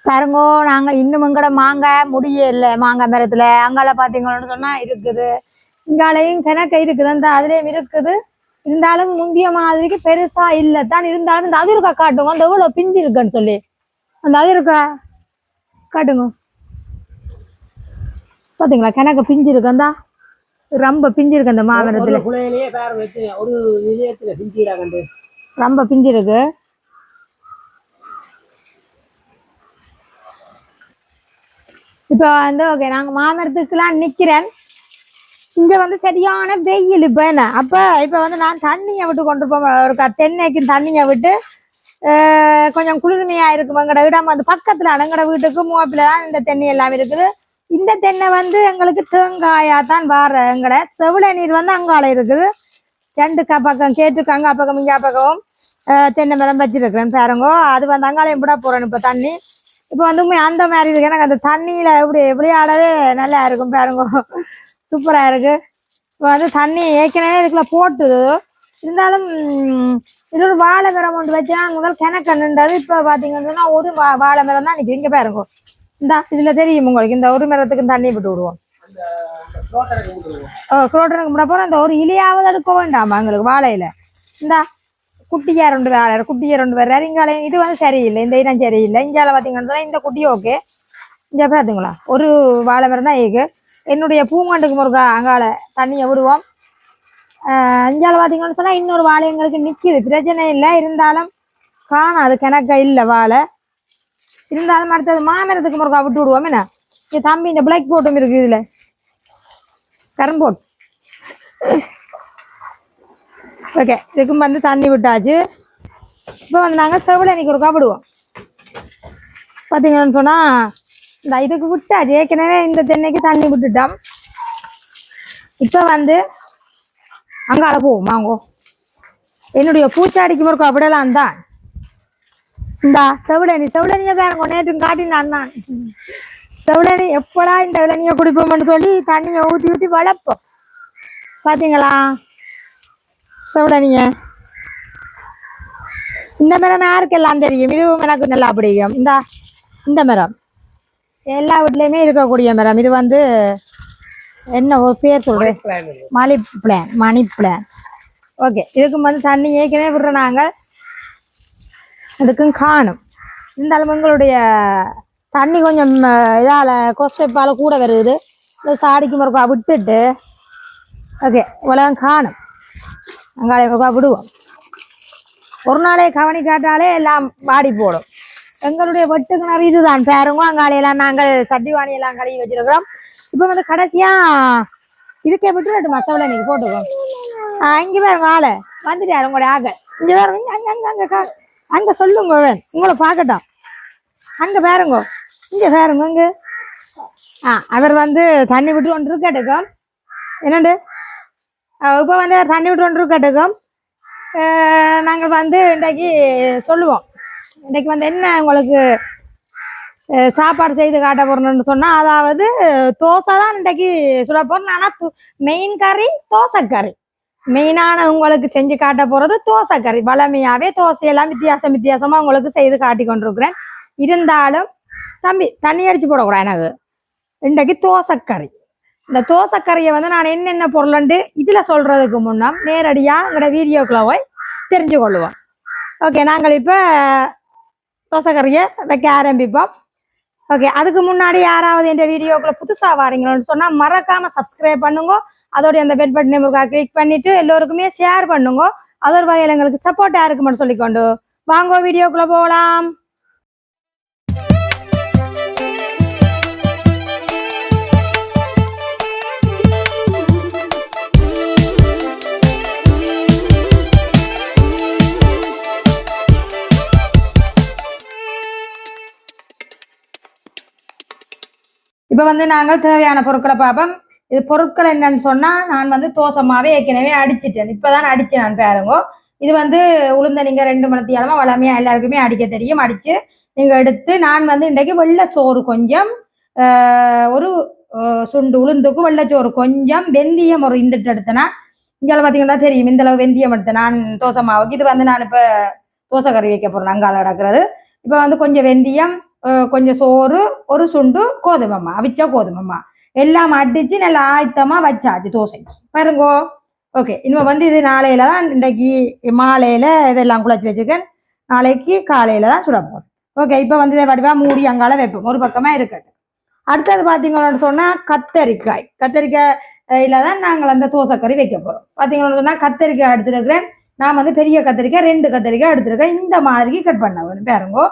பாருங்கோ நாங்க இன்னும் எங்கட மாங்காய் முடிய இல்லை மாங்காய் மரத்துல அங்கால பாத்தீங்கன்னு சொன்னா இருக்குது இங்காலையும் கிணக்க இருக்குது அந்த அதுலயும் இருக்குது இருந்தாலும் முந்திய மாதிரிக்கு பெருசா இல்லை தான் இருந்தாலும் இந்த அதிர்கா காட்டுங்க அந்த எவ்வளவு பிஞ்சு இருக்குன்னு சொல்லி அந்த அதிர்கா காட்டுங்க பாத்தீங்களா கிணக்க பிஞ்சு இருக்கு அந்த ரொம்ப பிஞ்சு இருக்கு அந்த மாமரத்துல ரொம்ப பிஞ்சு இருக்கு இப்போ வந்து ஓகே நாங்க மாமரத்துக்குலாம் நிக்கிறேன் இங்க வந்து சரியான வெயில் இப்ப என்ன அப்ப இப்ப வந்து நான் தண்ணியை விட்டு கொண்டு போவேன் ஒரு தென்னைக்கு தண்ணியை விட்டு கொஞ்சம் குளிர்மையா இருக்கும் எங்கட இடம் வந்து பக்கத்துல எங்கட வீட்டுக்கு மூப்பில தான் இந்த தென்னை எல்லாம் இருக்குது இந்த தென்னை வந்து எங்களுக்கு தேங்காயா தான் வார எங்கட செவில நீர் வந்து அங்கால இருக்குது ரெண்டு பக்கம் கேட்டுக்கு அங்கா பக்கம் இங்கா பக்கம் தென்னை மரம் வச்சிருக்கிறேன் பாருங்கோ அது வந்து அங்காலையும் விட போறேன் இப்ப தண்ணி இப்போ வந்து அந்த மாதிரி இருக்கு எனக்கு அந்த தண்ணியில எப்படி விளையாடவே நல்லா இருக்கும் பாருங்க சூப்பரா இருக்கு இப்போ வந்து தண்ணி ஏற்கனவே இதுக்குள்ள போட்டுது இருந்தாலும் இன்னொரு வாழை மரம் ஒன்று வச்சா முதல் கிணக்கண்ணுன்றது இப்போ பார்த்தீங்கன்னா ஒரு வாழை மரம் தான் நிற்கும் இங்கே பாருங்க இந்த இதுல தெரியும் உங்களுக்கு இந்த ஒரு மரத்துக்கு தண்ணி விட்டு விடுவோம் குரோட்டனுக்கு முன்ன போற அந்த ஒரு இலையாவது எடுக்க வேண்டாமா எங்களுக்கு வாழையில இந்த குட்டியா ரெண்டு வேற குட்டியா ரெண்டு வேற இங்கால இது வந்து சரியில்லை இந்த இடம் சரியில்லை இங்கால பாத்தீங்கன்னா இந்த குட்டி ஓகே இங்க பாத்தீங்களா ஒரு வாழை மரம் தான் இருக்கு என்னுடைய பூங்காண்டுக்கு முருகா அங்கால தண்ணியை விடுவோம் இங்கால பாத்தீங்கன்னு சொன்னா இன்னொரு வாழை எங்களுக்கு நிக்குது பிரச்சனை இல்லை இருந்தாலும் காணாது கிணக்க இல்லை வாழை இருந்தாலும் அடுத்தது மாமரத்துக்கு முருகா விட்டு விடுவோம் என்ன தம்பி இந்த பிளாக் போட்டும் இருக்கு இதுல கரும்போட் ஓகே இதுக்கும் வந்து தண்ணி விட்டாச்சு இப்போ வந்து நாங்கள் செவிலனிக்கு ஒரு விடுவோம் பார்த்தீங்கன்னு சொன்னால் இந்த இதுக்கு விட்டாச்சு ஏற்கனவே இந்த தென்னைக்கு தண்ணி விட்டுட்டோம் இப்போ வந்து அங்கால போவோம் வாங்கோ என்னுடைய பூச்சாடிக்கு ஒரு விடலாம் தான் இந்த செவிலனியை பாருங்க நேற்று காட்டினான் தான் செவிலனி எப்படா இந்த இளநியை குடிப்போம்னு சொல்லி தண்ணியை ஊற்றி ஊற்றி வளர்ப்போம் பார்த்தீங்களா செவிலனிய இந்த மரம் யாருக்கெல்லாம் தெரியும் இதுவும் எனக்கு நல்லா பிடிக்கும் இந்த மரம் எல்லா வீட்லயுமே இருக்கக்கூடிய மரம் இது வந்து என்ன ஒரு பேர் சொல்றேன் மணி பிளான் ஓகே இதுக்கும் வந்து தண்ணி ஏற்கனவே விடுறோம் நாங்கள் அதுக்கும் காணும் இருந்தாலும் எங்களுடைய தண்ணி கொஞ்சம் இதால கொஸ்டைப்பால கூட வருது இந்த சாடிக்கு மறுக்கா விட்டுட்டு ஓகே உலகம் காணும் அங்காள விடுவோம் ஒரு நாளே கவனி காட்டாலே எல்லாம் வாடி போடும் எங்களுடைய வெட்டு கிணறு இதுதான் பாருங்க அங்காளையெல்லாம் நாங்கள் சட்டிவாணி எல்லாம் கழுவி வச்சிருக்கிறோம் இப்போ வந்து கடைசியா இதுக்கே விட்டு மசவலை நீங்க போட்டுக்கோம் இங்க பாருங்க ஆளை வந்துட்டாரு உங்களுடைய ஆக்கள் இங்க பாருங்க அங்க சொல்லுங்க உங்களை பார்க்கட்டும் அங்க பாருங்க இங்க பாருங்க இங்க அவர் வந்து தண்ணி விட்டு ஒன்று இருக்கட்டும் என்னண்டு இப்போ வந்து தண்ணி விட்டு ஒன்று இருக்கட்டும் நாங்கள் வந்து இன்றைக்கு சொல்லுவோம் இன்றைக்கு வந்து என்ன உங்களுக்கு சாப்பாடு செய்து காட்ட போறோம்னு சொன்னால் அதாவது தோசை தான் இன்றைக்கு சொல்ல போறோம் ஆனால் மெயின் கறி தோசைக்கறி மெயினான உங்களுக்கு செஞ்சு காட்ட போகிறது தோசைக்கறி வளமையாகவே தோசையெல்லாம் வித்தியாசமாக உங்களுக்கு செய்து காட்டி கொண்டிருக்கிறேன் இருந்தாலும் தம்பி தண்ணி அடிச்சு போடக்கூடாது எனக்கு இன்றைக்கு தோசைக்கறி இந்த தோசைக்கறியை வந்து நான் என்னென்ன பொருள்ண்டு இதில் சொல்கிறதுக்கு முன்னா நேரடியாக எங்களோட வீடியோக்குள்ள போய் தெரிஞ்சு கொள்ளுவோம் ஓகே நாங்கள் இப்போ தோசைக்கறியை வைக்க ஆரம்பிப்போம் ஓகே அதுக்கு முன்னாடி யாராவது இந்த வீடியோக்குள்ள புதுசாக வாரீங்களோன்னு சொன்னால் மறக்காமல் சப்ஸ்கிரைப் பண்ணுங்க அதோடைய அந்த பெல் பட்டன் கிளிக் பண்ணிவிட்டு எல்லோருக்குமே ஷேர் பண்ணுங்க அது ஒரு வகையில் எங்களுக்கு சப்போர்ட்டாக இருக்குமென்னு சொல்லிக்கொண்டு வாங்க வீடியோக்குள்ளே போகலாம் இப்போ வந்து நாங்கள் தேவையான பொருட்களை பார்ப்போம் இது பொருட்கள் என்னன்னு சொன்னால் நான் வந்து தோசை மாவே ஏற்கனவே அடிச்சிட்டேன் இப்போ தான் அடித்தேன் நான் பாருங்கோ இது வந்து உளுந்த நீங்கள் 2 மணித்தியாலமாக வளமையாக எல்லாருக்குமே அடிக்க தெரியும் அடித்து நீங்கள் எடுத்து நான் வந்து இன்றைக்கு வெள்ளைச்சோறு கொஞ்சம் ஒரு சுண்டு உளுந்துக்கு வெள்ளைச்சோறு கொஞ்சம் வெந்தயம் ஒரு இந்துட்டு எடுத்தேன்னா இங்கே பார்த்தீங்கன்னா தெரியும் இந்தளவு வெந்தயம் எடுத்தேன் நான் தோசை மாவுக்கு இது வந்து நான் இப்போ தோசை கறி வைக்க போகிறேன் அங்கால நடக்கிறது இப்போ வந்து கொஞ்சம் வெந்தயம் கொஞ்சம் சோறு, ஒரு சுண்டு கோதுமைம்மா, அவிச்ச கோதுமைம்மா எல்லாம் அடிச்சு நல்லா ஆயத்தமா வச்சாச்சு தோசைக்கு பாருங்கோ. ஓகே, இனிமே வந்து இது நாளையில தான், இன்றைக்கு மாலையில இதெல்லாம் குழச்சி வச்சுருக்கேன், நாளைக்கு காலையில தான் சுட போகிறேன். ஓகே, இப்போ வந்து இதை வடிவா மூடி அங்கால வைப்போம், ஒரு பக்கமா இருக்கட்டும். அடுத்தது பார்த்தீங்கன்னு சொன்னா கத்தரிக்காயில தான் நாங்கள் அந்த தோசைக்கறி வைக்க போறோம். பார்த்தீங்கன்னு சொன்னா கத்தரிக்காய் எடுத்துருக்கிறேன். நான் வந்து பெரிய கத்திரிக்காய் 2 கத்திரிக்காய் எடுத்துருக்கேன். இந்த மாதிரி கட் பண்ண வேணும் பாருங்கோ.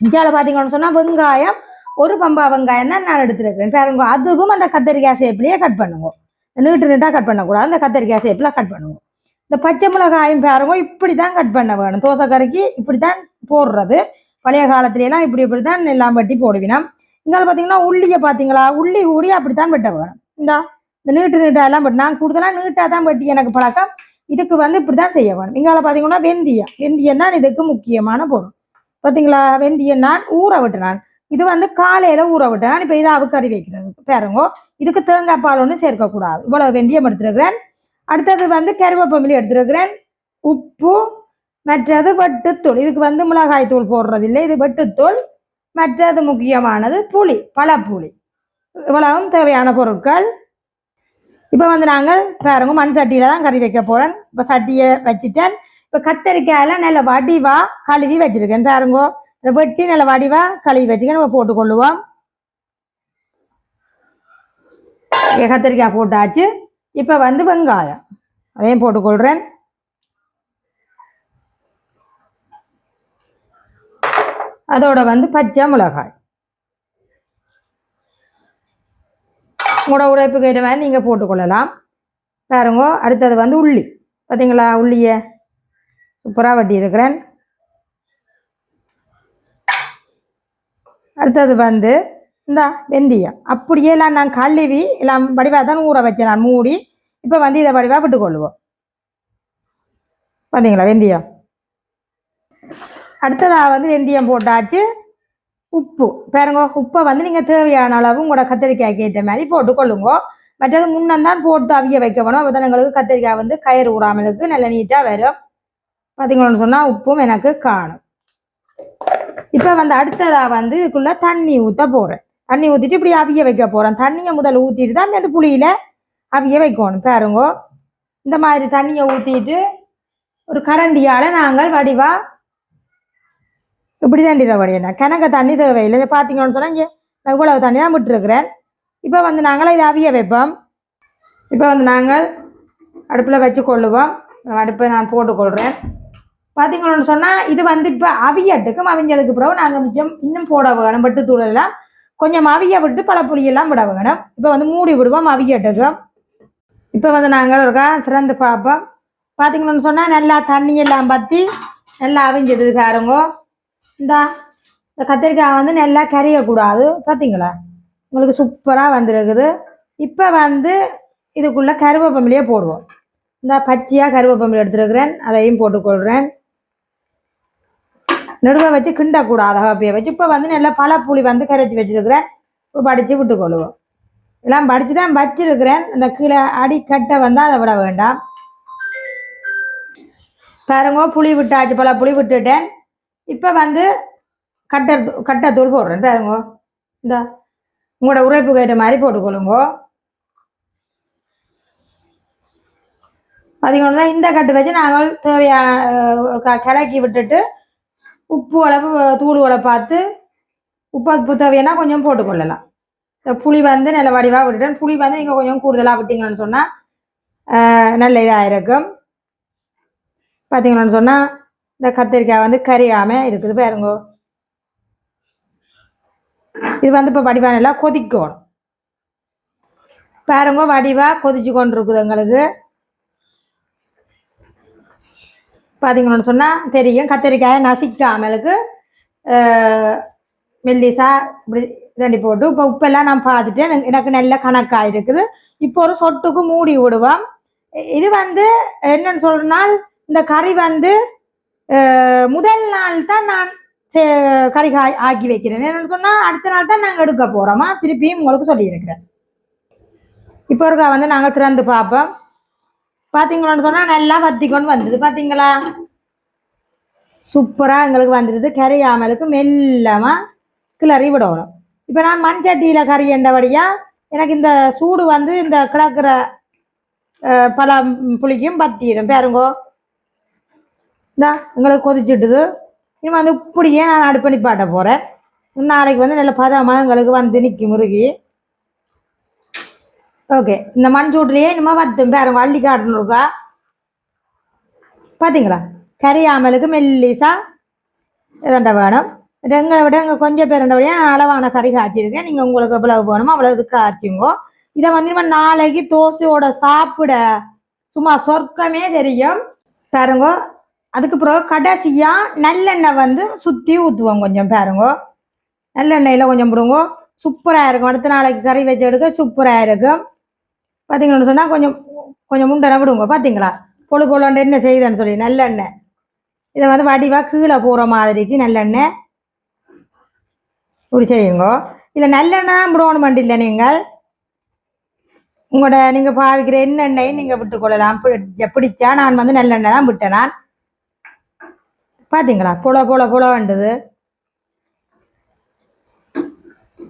இஞ்சால பார்த்தீங்கன்னு சொன்னா வெங்காயம், ஒரு பம்பா வெங்காயம் தான் நான் எடுத்துருக்கிறேன் பாருங்க. அதுவும் அந்த கத்திரிக்காய் ஷேப்லயே கட் பண்ணுங்க, நீட்டு நீட்டா கட் பண்ணக்கூடாது, அந்த கத்திரிக்காய் ஷேப்ல கட் பண்ணுங்க. இந்த பச்சை மிளகாயும் பாருங்க, இப்படி தான் கட் பண்ண வேணும். தோசைக்கறிக்கு இப்படி தான் போடுறது. பழைய காலத்துலலாம் இப்படி தான் எல்லாம் வெட்டி போடுவினோம். இங்கே பார்த்தீங்கன்னா உள்ளியை பார்த்தீங்களா, உள்ளி கூடி அப்படித்தான் வெட்ட வேணும். இந்த நீட்டு நீட்டாக எல்லாம் வெட்டு, நான் கூடுதலாக நீட்டாக தான் வெட்டி எனக்கு பழக்கம். இதுக்கு வந்து இப்படி தான் செய்ய வேணும். இங்கால பார்த்தீங்கன்னா வெந்தயம் தான் இதுக்கு முக்கியமான பொருள். பார்த்தீங்களா, வெந்தயம் நான் ஊற விட்டுனான். இது வந்து காலையில ஊற விட்டேன். இப்போ இதாவு கறி வைக்கிறது பாருங்கோ. இதுக்கு தேங்காய் பால் ஒன்றும் சேர்க்கக்கூடாது. இவ்வளவு வெந்தயம் எடுத்துருக்கிறேன். அடுத்தது வந்து கருவேப்பமிலி எடுத்துருக்கிறேன், உப்பு, மற்றது வெட்டுத்தூள். இதுக்கு வந்து மிளகாய் தூள் போடுறது இல்லை, இது வெட்டுத்தூள். மற்றது முக்கியமானது புளி, பழப்புளி. இவ்வளவும் தேவையான பொருட்கள். இப்போ வந்து நாங்கள் பாருங்க மண் சட்டியில தான் கறி வைக்க போறேன். இப்போ சட்டியை வச்சுட்டேன். இப்போ கத்தரிக்காயெல்லாம் நல்ல வடிவா கழுவி வச்சிருக்கேன் பாருங்கோ. வெட்டி நல்ல வடிவா கழுவி வச்சுக்க நம்ம போட்டுக்கொள்ளுவோம். கத்தரிக்காய் போட்டாச்சு. இப்போ வந்து வெங்காயம் அதையும் போட்டுக்கொள்றேன். அதோட வந்து பச்சை மிளகாய், உங்களோட உழைப்புக்கு ஏற்ற மாதிரி நீங்கள் போட்டுக்கொள்ளலாம் பாருங்க. அடுத்தது வந்து உள்ளி, பார்த்தீங்களா, உள்ளியை சூப்பராக வட்டி இருக்கிறேன். அடுத்தது வந்து இந்த வெந்தயம் அப்படியே எல்லாம் நான் கழுவி எல்லாம் வடிவாக தான் ஊற வச்சேன் நான் மூடி. இப்போ வந்து இதை வடிவாக விட்டுக்கொள்ளுவோம். பார்த்தீங்களா வெந்தயம். அடுத்ததாக வந்து வெந்தயம் போட்டாச்சு. உப்பு பாருங்க, உப்பை வந்து நீங்கள் தேவையான அளவு உங்களோட கத்திரிக்காய்க்கு ஏற்ற மாதிரி போட்டுக்கொள்ளுங்க. மற்றது முன்னந்தான் போட்டு அவிய வைக்க வேணும். அப்போ தான் எங்களுக்கு கத்திரிக்காய் வந்து கயிறு ஊறாமலுக்கு நல்ல நீட்டாக வரும். பார்த்தீங்களோன்னு சொன்னால் உப்பும் எனக்கு காணும். இப்போ வந்து அடுத்ததாக வந்து இதுக்குள்ள தண்ணி ஊற்ற போகிறேன். தண்ணி ஊற்றிட்டு இப்படி அவிய வைக்க போகிறேன். தண்ணியை முதல்ல ஊற்றிட்டு தான் அந்த புளியில் அவிய வைக்கணும் பாருங்க. இந்த மாதிரி தண்ணியை ஊற்றிட்டு ஒரு கரண்டியால் நாங்கள் வடிவா இப்படி தாண்டிடுற வழியா கிணக்க தண்ணி தேவையில்லை. பார்த்தீங்கன்னு சொன்னால் இங்கே நான் இவ்வளவு தண்ணி தான் விட்டுருக்குறேன். இப்போ வந்து நாங்கள் இதை அவிய வைப்போம். இப்போ வந்து நாங்கள் அடுப்பில் வச்சு கொள்ளுவோம். அடுப்பை நான் போட்டுக்கொள்கிறேன். பார்த்தீங்கன்னு சொன்னால் இது வந்து இப்போ அவியட்டுக்கும் அவிஞ்சதுக்கு பிறகு நாங்கள் மிச்சம் இன்னும் போட வேணும். வெட்டுத்தூளெல்லாம் கொஞ்சம் அவிய விட்டு பழப்புளியெல்லாம் விட வேணும். இப்போ வந்து மூடி விடுவோம் அவியட்டுக்கும். இப்போ வந்து நாங்கள் ஒரு சிறந்து பார்ப்போம். பார்த்தீங்கன்னு சொன்னால் நல்லா தண்ணியெல்லாம் பற்றி நல்லா அவிஞ்சது பாருங்க. இந்த கத்திரிக்காய் வந்து நல்லா கரையக்கூடாது. பார்த்தீங்களா, உங்களுக்கு சூப்பராக வந்துருக்குது. இப்போ வந்து இதுக்குள்ளே கருவேப்பமிலையே போடுவோம். இந்த பச்சையாக கருவேப்பமிலை எடுத்துருக்கிறேன், அதையும் போட்டுக்கொள்கிறேன். நடுவை வச்சு கிண்டக்கூடாது, அப்படியே வச்சு. இப்போ வந்து நல்லா பழப்புளி வந்து கரைச்சி வச்சுருக்கிறேன். இப்போ படித்து விட்டுக்கொள்ளுவோம். எல்லாம் படித்து தான் வச்சிருக்கிறேன். அந்த கீழே அடிக்கட்டை வந்து அதை விட வேண்டாம் பாருங்க. புளி விட்டாச்சு, பழப்புளி விட்டுட்டேன். இப்போ வந்து கட்டைத்தூள் போடுறேன் பாருங்க. இந்த உங்களோட உரைப்பு கேட்ட மாதிரி போட்டுக்கொள்ளுங்க. பார்த்தீங்கன்னா இந்த கட்டு வச்சு நாங்கள் தேவையான கிளக்கி விட்டுட்டு உப்பு அளவு தூளுகளை பார்த்து உப்பு தேவையான கொஞ்சம் போட்டுக்கொள்ளலாம். புளி வந்து நல்ல வடிவாக விட்டுட்டேன். புளி வந்து நீங்கள் கொஞ்சம் கூடுதலாக விட்டீங்கன்னு சொன்னால் நல்ல இதாக இருக்கும். பார்த்தீங்கன்னு சொன்னால் இந்த கத்திரிக்காய் வந்து கரியாமல் இருக்குது பாருங்க. இது வந்து இப்போ வடிவாக நல்லா கொதிக்கணும் பாருங்க. வடிவாக கொதிச்சு கொண்டு இருக்குது எங்களுக்கு. பார்த்தீங்கன்னு சொன்னால் தெரியும். கத்திரிக்காயை நசிக்காமலுக்கு மெல்லிசா இப்படி தண்டி போட்டு இப்போ உப்பெல்லாம் நான் பார்த்துட்டேன். எனக்கு நல்ல கணக்காக இருக்குது. இப்போ ஒரு சொட்டுக்கு மூடி விடுவோம். இது வந்து என்னன்னு சொல்றனால் இந்த கறி வந்து முதல் நாள் தான் நான் கறி ஆக்கி வைக்கிறேன். என்னன்னு சொன்னால் அடுத்த நாள் தான் நாங்கள் எடுக்க போகிறோமா, திருப்பியும் உங்களுக்கு சொல்லியிருக்கிறேன். இப்போ இருக்கா வந்து நாங்கள் திறந்து பார்ப்போம். பார்த்தீங்களான்னு சொன்னால் நல்லா வத்தி கொண்டு வந்தது. பார்த்தீங்களா, சூப்பராக எங்களுக்கு வந்துடுது. கரையாமலுக்கு மெல்லமாக கிளறி விடணும். இப்போ நான் மண் சட்டியில் கறி என்றபடியா எனக்கு இந்த சூடு வந்து இந்த கிடக்கிற பழம் புளிக்கும் பத்திடும் பாருங்கோ. இந்தா எங்களுக்கு கொதிச்சுட்டுது. இனிமே வந்து இப்படியே நான் அடுப்பணி பாட்ட போகிறேன். நாளைக்கு வந்து நல்ல பதமாக எங்களுக்கு வந்து நிற்கும் முருகி. ஓகே, இந்த மண் சூட்லேயே இனிமே வத்தும் பாருங்க. அள்ளி காட்டணுக்கா பார்த்தீங்களா? கறியாமலுக்கு மெல்லிசா இதண்ட வேணும். எங்களை விட எங்கள் கொஞ்சம் பேருண்டபடியா அளவான கறி காய்ச்சிருக்கேன். நீங்கள் உங்களுக்கு எவ்வளவு வேணுமோ அவ்வளோ இது காய்ச்சிங்கோ. இதை வந்து நம்ம நாளைக்கு தோசையோட சாப்பிட சும்மா சொர்க்கமே தெரியும் பாருங்கோ. அதுக்கு பிறகு கடைசியாக நல்லெண்ணெய் வந்து சுற்றி ஊற்றுவோம் கொஞ்சம் பாருங்கோ. நல்லெண்ணெயில் கொஞ்சம் விடுங்கோ, சூப்பராக இருக்கும். அடுத்த நாளைக்கு கறி வச்சு எடுக்க சூப்பராக இருக்கும். பார்த்தீங்கன்னு சொன்னால் கொஞ்சம் கொஞ்சம் முண்டனை விடுங்க. பார்த்தீங்களா பொழு பொழுண்டு என்ன செய்யுதுன்னு சொல்லி நல்லெண்ணெய் இதை வந்து வடிவாக கீழே போகிற மாதிரிக்கு நல்லெண்ணெய் இப்படி செய்யுங்கோ. இல்லை நல்லெண்ணெய் தான் விடணும் இல்லை, நீங்கள் உங்களோட நீங்கள் பாவிக்கிற எண்ணெய் நீங்கள் விட்டுக்கொள்ளலாம். பிடிச்சா நான் வந்து நல்லெண்ணெய் தான் விட்டேன் நான். பார்த்தீங்களா பொல பொல பொல வேண்டது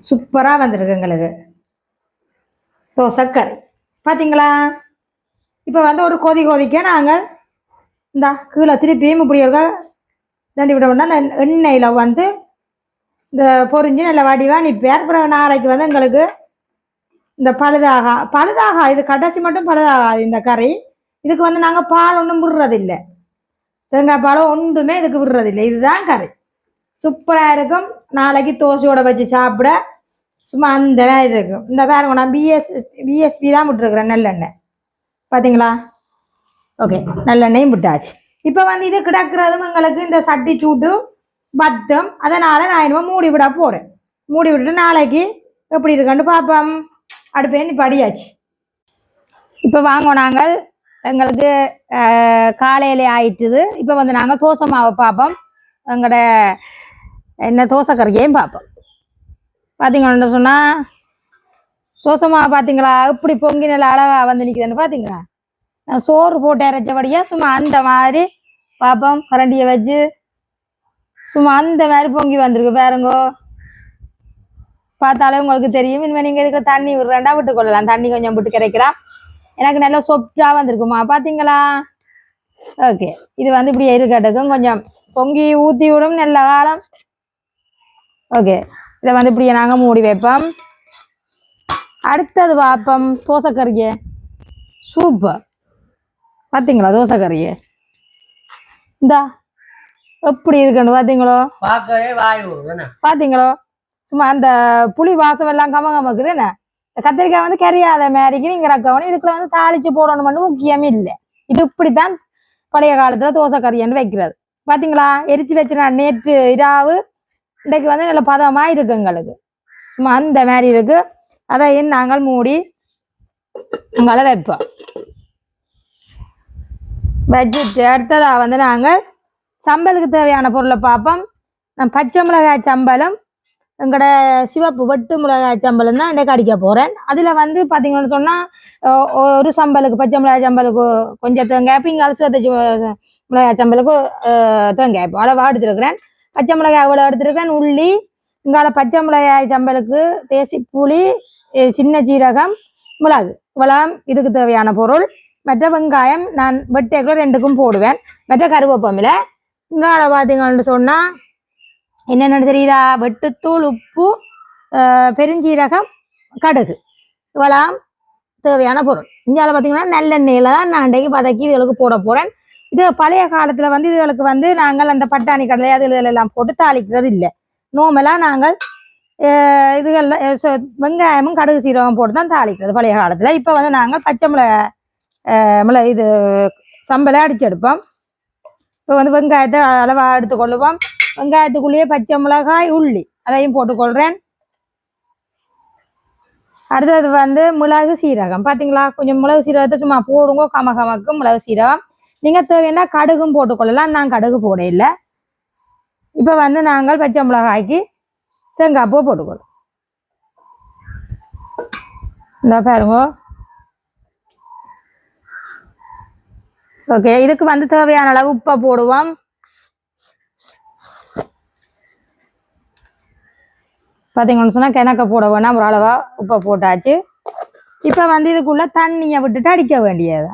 சூப்பராக வந்திருக்கு எங்களுக்கு தோசைக்கறி. பார்த்தீங்களா? இப்போ வந்து ஒரு கொதிக்க நாங்கள் இந்த கீழே திருப்பியும் இப்படி இருக்க தண்டி விட்டோம்னா அந்த எண்ணெயில் வந்து இந்த பொரிஞ்சு நல்ல வடிவாக நிற்பார். அப்புறம் நாளைக்கு வந்து எங்களுக்கு இந்த பழுதாக இது கடைசி மட்டும் பழுதாகாது இந்த கறி. இதுக்கு வந்து நாங்கள் பால் ஒன்றும் விடுறதில்லை, தேங்காய் பால் ஒன்றுமே இதுக்கு விடுறதில்லை. இதுதான் கறி, சூப்பராக இருக்கும். நாளைக்கு தோசையோட வச்சு சாப்பிட சும்மா அந்த மாதிரி இருக்கும். இந்த பாருங்க, நான் பிஎஸ்பி தான் விட்டுருக்குறேன் நல்லெண்ணெய். பார்த்தீங்களா? ஓகே, நல்லெண்ணெயும் விட்டாச்சு. இப்போ வந்து இது கிடக்கிறதும் எங்களுக்கு இந்த சட்டி சூட்டு பத்தம். அதனால் நான் இன்னும் மூடி விட போகிறேன். மூடி விட்டுட்டு நாளைக்கு எப்படி இருக்குன்னு பார்ப்போம். அடுப்பே படியாச்சு. இப்போ வாங்க, நாங்கள் எங்களுக்கு காலையிலே ஆயிட்டுது. இப்போ வந்து நாங்கள் தோசை மாவை பார்ப்போம். எங்களோட என்ன தோசை கறியையும் பார்ப்போம். பார்த்தீங்கன்னு சொன்னால் தோசை மாவை பார்த்தீங்களா இப்படி பொங்கி நல்ல அழகாக வந்து நிற்குதுன்னு பார்த்தீங்களா? நான் சோறு போட்டு அரைச்சபடியாக சும்மா அந்த மாதிரி பார்ப்போம். கரண்டியை வச்சு சும்மா அந்த மாதிரி பொங்கி வந்திருக்கு பாருங்கோ. பார்த்தாலே உங்களுக்கு தெரியும். இனிமேல் நீங்கள் இருக்கிற தண்ணி விடுறேன்டா விட்டுக்கொள்ளலாம். தண்ணி கொஞ்சம் விட்டு கிடைக்கலாம். எனக்கு நல்லா சொப்டாக வந்திருக்குமா பார்த்தீங்களா? ஓகே, இது வந்து இப்படி இருக்கட்டுக்கும் கொஞ்சம் பொங்கி ஊற்றி விடும் நல்ல காலம். ஓகே, இதை வந்து இப்படியே நாங்கள் மூடி வைப்போம். அடுத்தது பார்ப்போம் தோசைக்கறியை. சூப்பர், பார்த்தீங்களா தோசைக்கறியை? இந்தா எப்படி இருக்குன்னு பார்த்தீங்களோ? பார்த்தீங்களோ? சும்மா அந்த புளி வாசம் எல்லாம் கமக்குது. என்ன கத்திரிக்காய் வந்து கறியாத மாதிரிக்கு நீங்கள் ரக்கவணும். இதுக்குள்ள வந்து தாளிச்சு போடணும்னு முக்கியமே இல்லை. இது இப்படித்தான் பழைய காலத்தில் தோசைக்கறின்னு வைக்கிறது. பார்த்தீங்களா? எரிச்சு வச்சு நான் நேற்று இராவு இன்றைக்கு வந்து நல்ல பதமாக இருக்கு எங்களுக்கு. சும்மா அந்த மாதிரி இருக்கு. அதையும் நாங்கள் மூடி எங்களை வைப்போம். வச்சுட்டு அடுத்ததாக வந்து நாங்கள் சம்பலுக்கு தேவையான பொருளை பார்ப்போம். நான் பச்சை மிளகாய் சம்பலும் எங்களோட சிவப்பு வெட்டு மிளகாய் சம்பளம் தான் இன்றைக்கு அடிக்க போகிறேன். அதில் வந்து பார்த்தீங்கன்னு சொன்னால் ஒரு சம்பலுக்கு பச்சை மிளகாய் சம்பலுக்கு கொஞ்சம் தேங்காய்ப்பு, இங்கே சிவத்த மிளகாய் சம்பலுக்கு தேங்காய்ப்பு அளவாக எடுத்துருக்கிறேன். பச்சை மிளகாய் அவ்வளோ எடுத்துருக்கேன். உள்ளி இங்கால பச்சை மிளகாய் சம்பலுக்கு தேசி புளி, சின்ன சீரகம், மிளகு இவ்வளோ இதுக்கு தேவையான பொருள். மற்ற வெங்காயம் நான் வெட்டைக்குள்ள ரெண்டுக்கும் போடுவேன். மற்ற கருவேப்பமில்ல இங்கால பார்த்தீங்கன்னு சொன்னால் என்னென்னு தெரியுதா? வெட்டுத்தூள், உப்பு, பெருஞ்சீரகம், கடுகு இவ்வளோ தேவையான பொருள். இந்தியாவில் பார்த்தீங்கன்னா நல்லெண்ணெயில் தான் நான் அன்றைக்கு வதக்கி இதுகளுக்கு போட போகிறேன். இது பழைய காலத்தில் வந்து இதுகளுக்கு வந்து நாங்கள் அந்த பட்டாணி கடலை அதுகளெல்லாம் போட்டு தாளிக்கிறது இல்லை. நோமெல்லாம் நாங்கள் இதுகளில் வெங்காயமும் கடுகு சீரகம் போட்டு தான் தாளிக்கிறது பழைய காலத்தில். இப்போ வந்து நாங்கள் பச்சை மிளகாய் இது சம்பளை அடிச்செடுப்போம். இப்போ வந்து வெங்காயத்தை அளவாக எடுத்துக்கொள்ளுவோம். வெங்காயத்துக்குள்ளேயே பச்சை மிளகாய், உள்ளி அதையும் போட்டுக்கொள்கிறேன். அடுத்தது வந்து மிளகு சீரகம். பார்த்தீங்களா? கொஞ்சம் மிளகு சீரகத்தை சும்மா போடுங்க, கமகமக்கும் மிளகு சீரகம். நீங்கள் தேவைன்னா கடுகும் போட்டுக்கொள்ளலாம். நான் கடுகு போட இல்லை. இப்போ வந்து நாங்கள் பச்சை மிளகாய்க்கு தேங்காய் பூ போட்டுக்கொள்ளும். இந்த பாருங்க. ஓகே, இதுக்கு வந்து தேவையான அளவு உப்பை போடுவோம். பார்த்தீங்கன்னு சொன்னால் கிணக்க போட வேணாம், ஒரு அளவா உப்பை போட்டாச்சு. இப்போ வந்து இதுக்குள்ளே தண்ணியை விட்டுட்டு அடிக்க வேண்டியது.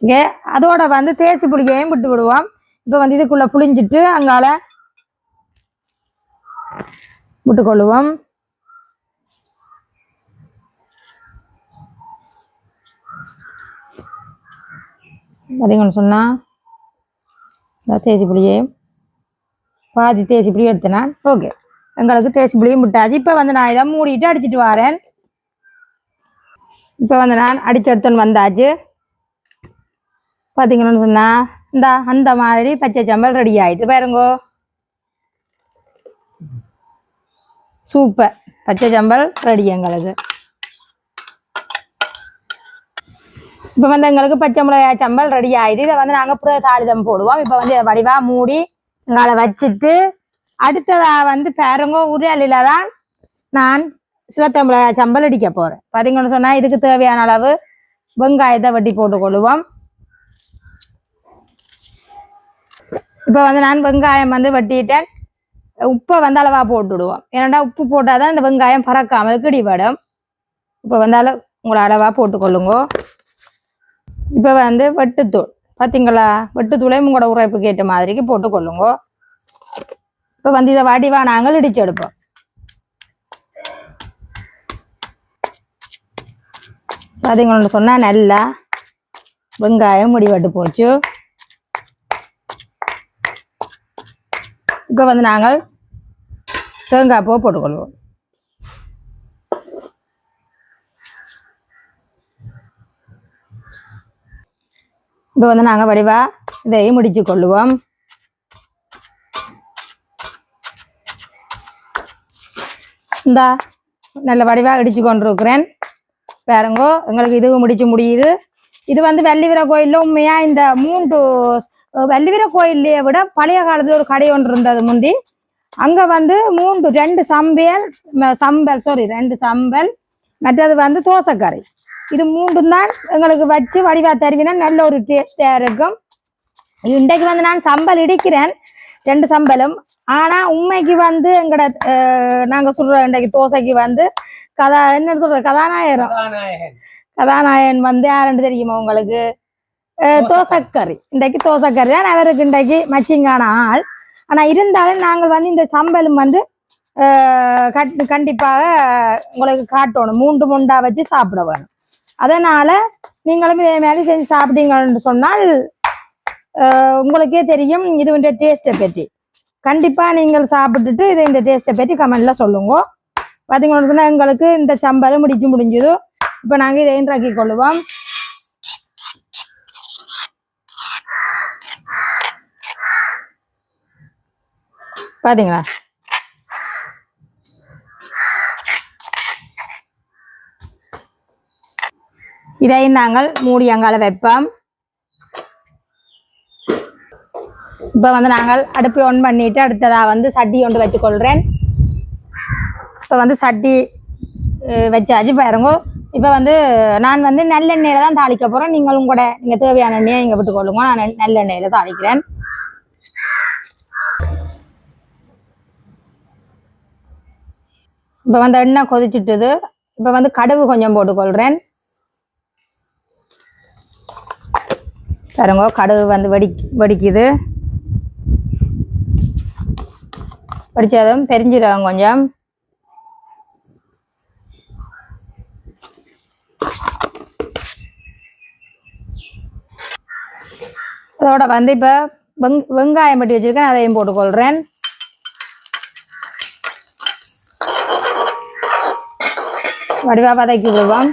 ஓகே, அதோட வந்து தேய்ச்சி புளியையும் விட்டு விடுவோம். இப்போ வந்து இதுக்குள்ளே புளிஞ்சிட்டு அங்கால விட்டுக்கொள்ளுவோம். பார்த்தீங்கன்னு சொன்னால் தேய்ச்சி புளியையும் பாதி தேய்ச்சி புளியும் எடுத்தேன். ஓகே, எங்களுக்கு தேய்ச்சி புளியும் விட்டாச்சு. இப்போ வந்து நான் இதை மூடிட்டு அடிச்சிட்டு வரேன். இப்போ வந்து நான் அடிச்சு எடுத்துன்னு வந்தாச்சு. பார்த்தீங்கன்னு சொன்னால் இந்த அந்த மாதிரி பச்சை சாம்பல் ரெடி ஆகிட்டு பாருங்கோ. சூப்பர், பச்சை சாம்பல் ரெடி எங்களுக்கு. இப்போ வந்து எங்களுக்கு பச்சை மிளகாய் சாம்பல் ரெடி ஆகிட்டு இதை வந்து நாங்கள் புதிய தாளிதம் போடுவோம். இப்போ வந்து இதை வடிவாக மூடி எங்களை வச்சுட்டு அடுத்ததாக வந்து பாருங்கோ உருளையில தான் நான் சிவத்த மிளகாய் சாம்பல் அடிக்க போகிறேன். பார்த்தீங்கன்னு சொன்னால் இதுக்கு தேவையான அளவு வெங்காயத்தை வெட்டி போட்டுக்கொள்ளுவோம். இப்போ வந்து நான் வெங்காயம் வந்து வெட்டிட்டேன். உப்பை வந்து அளவாக போட்டுவிடுவோம். ஏன்னா உப்பு போட்டால் தான் இந்த வெங்காயம் பறக்காமல் கிடிபடும். இப்போ வந்து உங்களை அளவாக போட்டுக்கொள்ளுங்க. இப்போ வந்து வெட்டுத்தூள் பார்த்தீங்களா, வெட்டுத்தூளையும் உங்களோட உரைப்புக்கு ஏற்ற மாதிரிக்கு போட்டுக்கொள்ளுங்க. இப்போ வந்து இதை வடிவாக நாங்கள் இடிச்சு எடுப்போம். பார்த்தீங்கன்னு சொன்னால் நல்லா வெங்காயம் முடிவெட்டு போச்சு. இப்போ வந்து நாங்கள் தேங்காய் பூ போட்டுக்கொள்வோம். இப்போ வந்து நாங்கள் வடிவாக இதையும் முடிச்சு கொள்ளுவோம். இந்தா நல்ல வடிவாக இடிச்சு கொண்டிருக்கிறேன் பாருங்கோ. எங்களுக்கு இதுவும் முடிச்சு முடியுது. இது வந்து வெள்ளிவீர கோயிலில் உண்மையாக இந்த 3 வெள்ளிவீர கோயிலையே விட பழைய காலத்தில் ஒரு கடை ஒன்று இருந்தது முந்தி. அங்கே வந்து 2 சம்பல் மற்றது வந்து தோசைக்கறி, இது 3 தான் எங்களுக்கு வச்சு வடிவா தருவினா நல்ல ஒரு டேஸ்டாக இருக்கும். இன்றைக்கு வந்து நான் சம்பல் இடிக்கிறேன் 2 சம்பலும். ஆனால் உண்மைக்கு வந்து எங்களோட நாங்கள் சொல்கிற இன்றைக்கு தோசைக்கு வந்து என்னன்னு சொல்கிற கதாநாயகன் வந்து யாருன்னு தெரியுமா உங்களுக்கு? தோசைக்கறி. இன்றைக்கு தோசைக்கறி தான் அவருக்கு இன்றைக்கு மச்சிங்கான ஆள். ஆனால் இருந்தாலும் நாங்கள் வந்து இந்த சம்பலும் வந்து கண்டிப்பாக உங்களுக்கு காட்டணும். 3 முண்டா வச்சு சாப்பிட வேணும். அதனால் நீங்களும் இதே மாதிரி செஞ்சு சாப்பிட்டீங்கன்னு சொன்னால் உங்களுக்கே தெரியும் இது டேஸ்ட்டை பற்றி. கண்டிப்பாக நீங்கள் சாப்பிட்டுட்டு இது இந்த டேஸ்ட்டை பற்றி கமெண்ட்ல சொல்லுங்க. பார்த்தீங்கன்னு சொன்னால் எங்களுக்கு இந்த சம்பலும் முடிஞ்சது. இப்போ நாங்கள் இதை இன்றாக்கி கொள்ளுவோம். பார்த்தீங்களா, இதையும் நாங்கள் மூடி அங்கால வைப்போம். இப்போ வந்து நாங்கள் அடுப்பை ஒன் பண்ணிட்டு அடுத்ததாக வந்து சட்டி ஒன்று வச்சுக்கொள்கிறேன். இப்போ வந்து சட்டி வச்சாச்சு பாருங்க. இப்போ வந்து நான் வந்து நல்லெண்ணெயில் தான் தாளிக்க போகிறேன். நீங்களும் கூட நீங்கள் தேவையான எண்ணெயை இங்கே விட்டுக்கொள்ளுங்க. நான் நல்லெண்ணெயில் தாளிக்கிறேன். இப்போ வந்து எண்ணெய் கொதிச்சுட்டுது. இப்போ வந்து கடுகு கொஞ்சம் போட்டுக்கொள்கிறேன் பாருங்க. கடுகு வந்து வெடிக்குது. வெடிச்சதும் பெருஞ்சீரகம் கொஞ்சம், அதோட வந்து இப்போ வெங்காயம் வெட்டி வச்சிருக்கேன், அதையும் போட்டுக்கொள்கிறேன். வடிவாக வதக்கி விடுவோம்.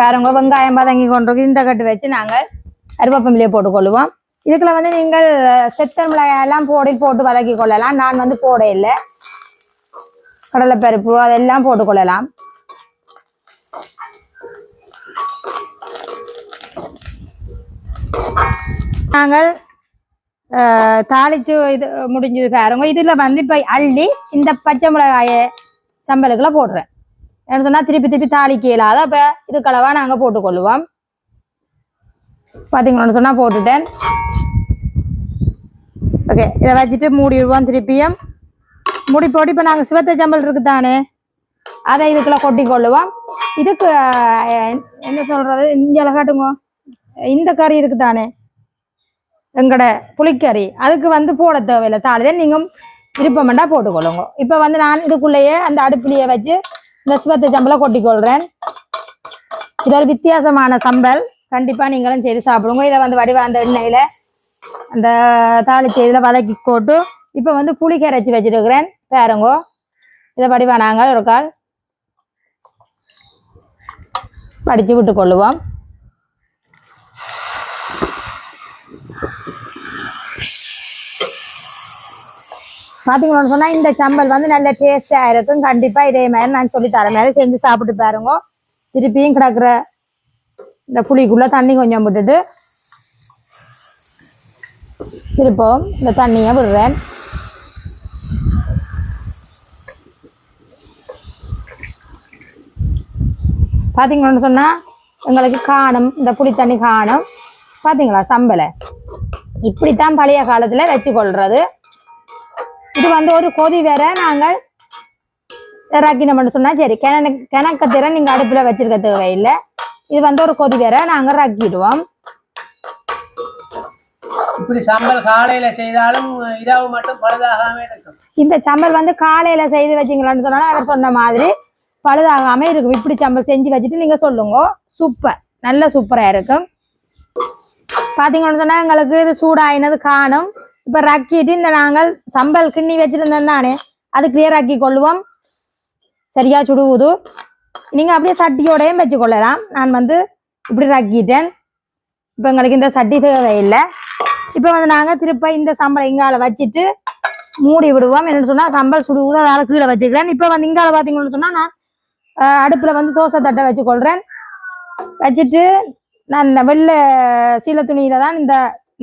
பாருங்க வெங்காயம் வதங்கி கொண்டிருக்கு. இந்த கட்டு வச்சு நாங்கள் கருவேப்பமிலையை போட்டுக்கொள்ளுவோம். இதுக்குள்ள வந்து நீங்கள் செத்த மிளகாயெல்லாம் போட்டு வதக்கி கொள்ளலாம். நான் வந்து போட இல்லை, கடலைப்பருப்பு அதெல்லாம் போட்டுக்கொள்ளலாம். நாங்கள் தாளிச்சு இது முடிஞ்சது பாருங்க. இதில் வந்து இப்போ அள்ளி இந்த பச்சை மிளகாயை சம்பலுக்குள்ள போடுறேன். என்ன சொன்னால் திருப்பி தாளிக்க இல்லாத இப்போ இது கலவாக நாங்கள் போட்டுக்கொள்ளுவோம். பார்த்தீங்கன்னு சொன்னால் போட்டுட்டேன். ஓகே, இதை வச்சுட்டு மூடிடுவோம். திருப்பியும் மூடி போட்டு இப்போ நாங்கள் சிவத்த சம்பல் இருக்குது தானே, அதை இதுக்குள்ள கொட்டி கொள்ளுவோம். இதுக்கு என்ன சொல்கிறது, இங்கே காட்டுங்க, இந்த கறி இருக்குது தானே எங்கட புளிக்கறி, அதுக்கு வந்து போட தேவையில்லை. தாளிதான் நீங்கள் விருப்பமெண்டா போட்டுக்கொள்ளுங்க. இப்போ வந்து நான் இதுக்குள்ளேயே அந்த அடுப்புலையே வச்சு இந்த சிவத்த சம்பலை கொட்டிக்கொள்கிறேன். இது ஒரு வித்தியாசமான சம்பல், கண்டிப்பாக நீங்களும் செய்து சாப்பிடுங்க. இதை வந்து வடிவா அந்த எண்ணெயில் அந்த தாளிச்சு இதில் வதக்கி போட்டு இப்போ வந்து புளி கரைச்சி வச்சுருக்கிறேன் பாருங்கோ. இதை வடிவா நாங்கள் ஒரு கால் வடித்து விட்டு கொள்ளுவோம். பார்த்தீங்கன்னு சொன்னால் இந்த சம்பல் வந்து நல்ல டேஸ்டாக இருக்கும். கண்டிப்பாக இதே மாதிரி நான் சொல்லித்தரேன், மாதிரி செஞ்சு சாப்பிட்டு பாருங்க. திருப்பியும் கிடக்குற இந்த புளிக்குள்ளே தண்ணி கொஞ்சம் விட்டுட்டு திருப்பவும் இந்த தண்ணியை விடுறேன். பார்த்தீங்கன்னு சொன்னால் எங்களுக்கு காணும், இந்த புளி தண்ணி காணும். பார்த்தீங்களா சம்பலை இப்படித்தான் பழைய காலத்தில் வச்சு கொள்வது. இது வந்து ஒரு கொதி வேற நாங்கள் இறக்கினோம்னு சொன்னால் சரி, கிணக்கத்திர நீங்கள் அடுப்பில் வச்சிருக்க தேவையில்லை. இது வந்து ஒரு கொதி வேற நாங்கள் இறக்கிடுவோம். இப்படி சம்பல் காலையில செய்தாலும் இரவு மட்டும் பழுதாகாம இருக்கும். இந்த சம்பல் வந்து காலையில செய்து வச்சிங்களான்னு சொன்னாலும் அவர் சொன்ன மாதிரி பழுதாகாம இருக்கும். இப்படி சம்பல் செஞ்சு வச்சுட்டு நீங்க சொல்லுங்க, சூப்பர், நல்ல சூப்பரா இருக்கும். பாத்தீங்கன்னு சொன்னா எங்களுக்கு இது சூடாயினது காணும். இப்ப ரக்கிட்டு இந்த நாங்கள் சம்பல் கிண்ணி வச்சிருந்தோம் தானே, அது கிளியர் ஆக்கி கொள்ளுவோம். சரியா சுடுவுது. நீங்க அப்படியே சட்டியோடையும் வச்சு கொள்ளலாம். நான் வந்து இப்படி ரக்கிட்டேன். இப்போ எங்களுக்கு இந்த சட்டி தேவையில்லை. இப்போ வந்து நாங்கள் திருப்ப இந்த சம்பளை இங்கால வச்சுட்டு மூடி விடுவோம். என்னென்னு சொன்னால் சம்பல் சுடுவோம், அதனால் கீழே வச்சுக்கிறேன். இப்போ வந்து இங்கால பார்த்தீங்கன்னு சொன்னால் நான் அடுப்பில் வந்து தோசை தட்டை வச்சுக்கொள்கிறேன். வச்சுட்டு நான் இந்த வெள்ளை சீலை துணியில் தான் இந்த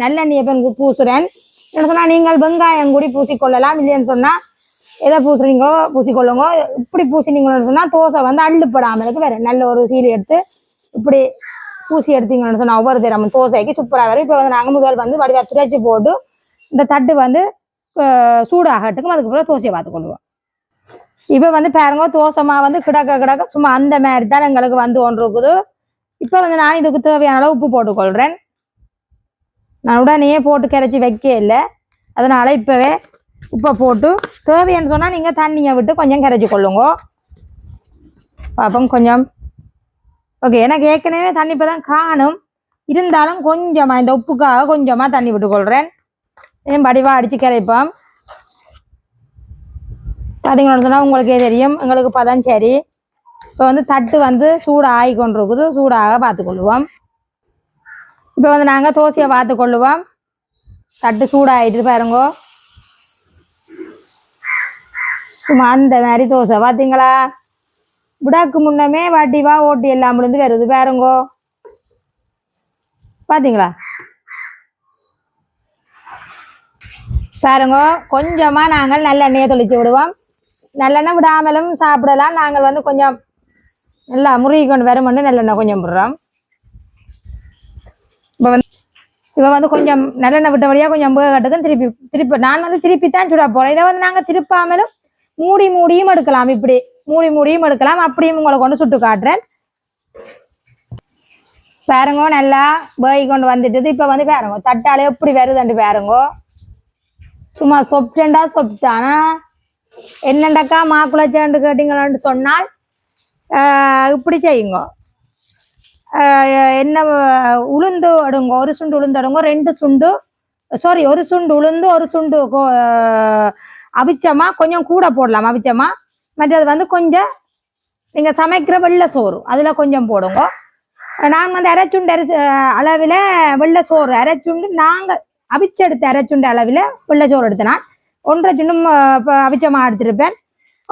நல்லெண்ணெயை பெண் பூசுகிறேன். என்ன சொன்னால் நீங்கள் வெங்காயம் கூடி பூசிக்கொள்ளலாம். இல்லைன்னு சொன்னால் எதை பூசுறீங்களோ பூசிக்கொள்ளுங்க. இப்படி பூசினீங்கன்னு சொன்னால் தோசை வந்து அள்ளுப்படாமலுக்கு வேறு நல்ல ஒரு சீலை எடுத்து இப்படி பூசி எடுத்தீங்கன்னு சொன்னால் ஒவ்வொரு தினமும் தோசைக்கு சூப்பராக வரும். இப்போ வந்து நாங்கள் முதல் வந்து வடிவா துடைச்சி போட்டு இந்த தட்டு வந்து சூடாகட்டுக்கும், அதுக்கப்புறம் தோசையை பார்த்துக்கொள்வோம். இப்போ வந்து பாருங்க தோசைமா வந்து கிடக்க சும்மா அந்த மாதிரி தான் எங்களுக்கு வந்து ஒன்று இருக்குது. இப்போ வந்து நான் இதுக்கு தேவையான அளவு உப்பு போட்டுக்கொள்கிறேன். நான் உடனே போட்டு கரைச்சி வைக்க இல்லை, அதனால இப்போவே உப்பை போட்டு தேவைன்னு சொன்னால் நீங்கள் தண்ணியை விட்டு கொஞ்சம் கரைச்சி கொள்ளுங்க. பார்ப்போம் கொஞ்சம். ஓகே, எனக்கு ஏற்கனவே தண்ணி இப்போ தான் காணும், இருந்தாலும் கொஞ்சமாக இந்த உப்புக்காக கொஞ்சமாக தண்ணி விட்டுக்கொள்கிறேன். ஏன் வடிவாக அடித்து கரைப்போம். பார்த்தீங்கன்னு சொன்னால் உங்களுக்கே தெரியும் எங்களுக்கு பதம் சரி. இப்போ வந்து தட்டு வந்து சூடாகி கொண்டிருக்குது, சூடாக பார்த்துக்கொள்ளுவோம். இப்போ வந்து நாங்கள் தோசையை பார்த்துக்கொள்ளுவோம். தட்டு சூடாகிட்டு பாருங்கோ, சும்மா அந்த மாதிரி தோசை பார்த்தீங்களா, விடாக்கு முன்னமே வடிவா ஓட்டி எல்லாம் விழுந்து வருது பாருங்கோ. பார்த்தீங்களா பாருங்க. கொஞ்சமாக நாங்கள் நல்லெண்ணெயை தொளிச்சு விடுவோம். நல்லெண்ணெய் விடாமலும் சாப்பிடலாம். நாங்கள் வந்து கொஞ்சம் நல்லா முருகி கொண்டு வரும்போது நல்லெண்ணெய் கொஞ்சம் விடுறோம். இப்போ வந்து கொஞ்சம் நல்லெண்ணெய் விட்டபடியாக கொஞ்சம் கட்டுக்கும். திருப்பி நான் வந்து திருப்பி தான் சுட போகிறேன். இதை வந்து நாங்கள் திருப்பாமலும் மூடியும் எடுக்கலாம். இப்படி மூடியும் எடுக்கலாம். அப்படியும் உங்களை கொண்டு சுட்டு காட்டுறேன் பாருங்க. நல்லா பேய் கொண்டு வந்துட்டு இப்போ வந்து பாருங்க தட்டாலே எப்படி வருதுண்டு பாருங்க. சும்மா சொப்டா சொப்டானா என்னண்டாக்கா மாக்குளச்சேண்டு கேட்டீங்களான்னு சொன்னால் இப்படி செய்யுங்க. என்ன உளுந்து அடுங்க, ஒரு சுண்டு உளுந்து அடுங்க, ஒரு சுண்டு உளுந்து ஒரு சுண்டு அவிச்சமா கொஞ்சம் கூட போடலாம். அவிச்சமா மற்றது வந்து கொஞ்சம் நீங்கள் சமைக்கிற வெள்ளை சோறு அதில் கொஞ்சம் போடுங்க. நான் வந்து அரைச்சுண்டு அளவில் வெள்ளை சோறு அரைச்சுண்டு நாங்கள் அவிச்செடுத்த அரைச்சுண்டு அளவில் வெள்ளை சோறு எடுத்தேன்னா 1.5 சுண்டும் அவிச்சமாக எடுத்துருப்பேன்.